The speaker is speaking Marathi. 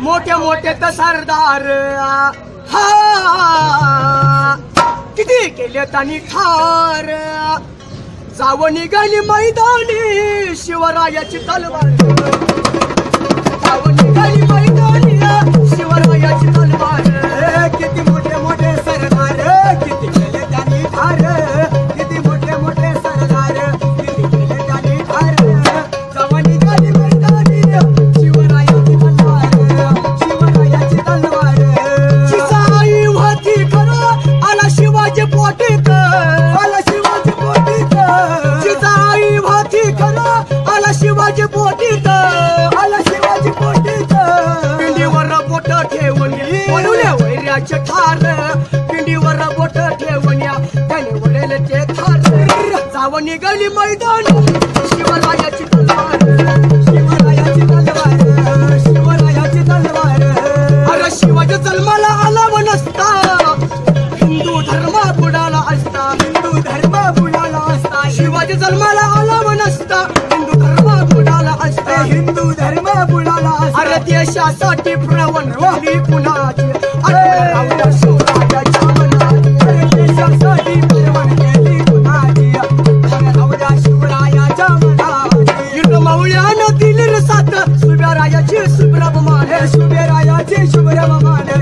मोठे मोठे तर सरदार हा किती केले त्यांनी ठार जावं निघाली मैदानी शिवरायाची तलवार जावं निघाली मैदानी शिवरायाची तलवार किती मोठे मोठे सरदार किती केले त्यांनी ठार किती मोठे मोठे सरदार किती केले त्यांनी ठार जावं निघाली मैदानी शिवरायाची तलवार शिवरायाची तलवार जिजाई होती खरं आला शिवाजी पोटीत आला शिवाजी पोटीत जिजाई होती खरं आला शिवाजी पोटीत आला शिवाजी पोटीत पिंडीवर बोट ठेवून वळवल्या वैऱ्याचे ठार पिंडीवर बोट ठेवून त्याने वळले ते ठार जावं निघाली मैदान शिवरायाची तलवार शिवरायाची तलवार शिवरायाची तलवार अरे शिवाजी जन्माला आला व नसता हिंदू धर्म बुडाला असता हिंदू धर्म बुडाला असता शिवाजी जन्माला आला व नसता हिंदू धर्म बुडाला असता हिंदू धर्म बुडाला असता अरे देशासाठी प्रवण वाली कुणाची आठवण शिवरायाच्या मनात अरे देशासाठी प्रवण केली कुणाची आठवण शिवरायाच्या मनात मावळ्यानं दिली रे साथ सुभ्या रायाची शुभ्रमान शुभ्या रायाची शुभ्रमान